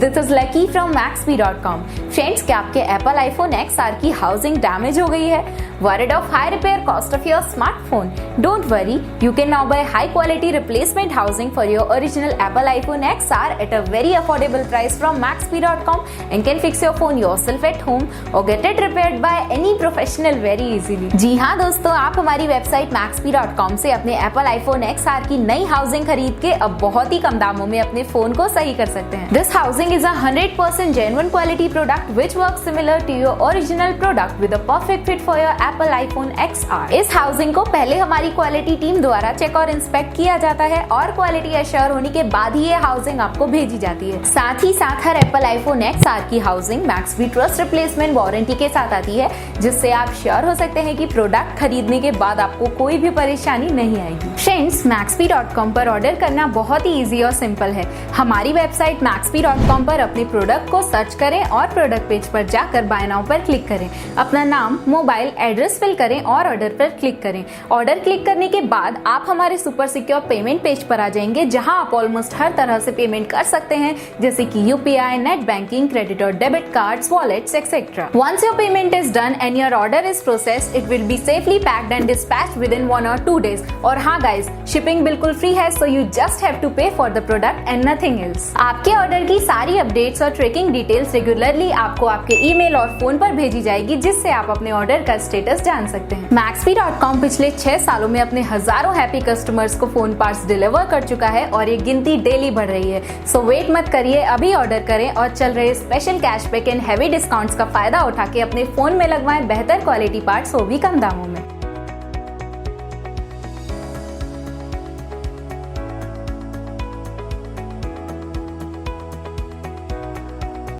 this is Lucky from Maxbhi.com. Friends, क्या आपके Apple iPhone XR की हाउसिंग डैमेज हो गई है? Worried of high repair cost of your smartphone? Don't worry, you can now buy high quality replacement housing for your original Apple iPhone XR at a very affordable price from Maxbhi.com and can fix your phone yourself at home or get it repaired by any professional very easily. जी हाँ दोस्तों, आप हमारी website Maxbhi.com से अपने Apple iPhone XR की नई housing खरीद के अब बहुत ही कम दामों में अपने फोन को सही कर सकते हैं। This housing is a 100% genuine quality product which works similar to your original product with a perfect fit for your Apple iPhone XR। इस हाउसिंग को पहले हमारी क्वालिटी टीम द्वारा चेक और इंस्पेक्ट किया जाता है और क्वालिटी एश्योर होने के बाद ही ये हाउसिंग आपको भेजी जाती है। साथ ही साथ हर Apple iPhone XR की housing Maxbhi trust replacement warranty के साथ आती है, जिससे आप श्योर हो सकते हैं कि प्रोडक्ट खरीदने के बाद आपको कोई भी परेशानी नहीं आएगी। फ्रेंड्स, Maxbhi.com पर ऑर्डर करना बहुत ही इजी और सिंपल है। हमारी वेबसाइट Maxbhi.com पर अपने प्रोडक्ट को सर्च करें और प्रोडक्ट पेज पर जाकर बाय नाउ पर क्लिक करें। अपना नाम, मोबाइल एड्रेस फिल करें और ऑर्डर पर क्लिक करें। ऑर्डर क्लिक करने के बाद आप हमारे सुपर सिक्योर पेमेंट पेज पर आ जाएंगे, जहां आप ऑलमोस्ट हर तरह से पेमेंट कर सकते हैं, जैसे कि UPI, नेट बैंकिंग, क्रेडिट और debit cards, wallets etcetera. Once your payment is done and your order is processed, it will be safely packed and dispatched within 1 or 2 days। और हाँ गाइज, शिपिंग बिल्कुल free है, so you just have to pay for the product and nothing else। आपके order की सारी updates और tracking details regularly आपको आपके ईमेल और फोन पर भेजी जाएगी, जिससे आप अपने ऑर्डर का स्टेटस जान सकते हैं। Maxbhi.com पिछले 6 सालों में अपने हजारों हैप्पी कस्टमर्स को फोन पार्ट्स डिलीवर कर चुका है और ये गिनती डेली बढ़ रही है। सो वेट मत करिए, अभी ऑर्डर करें और चल रहे special cashback and heavy discounts का फायदा उठा के अपने फोन में लगवाएं बेहतर क्वालिटी पार्ट्स, वो भी कम दामों में।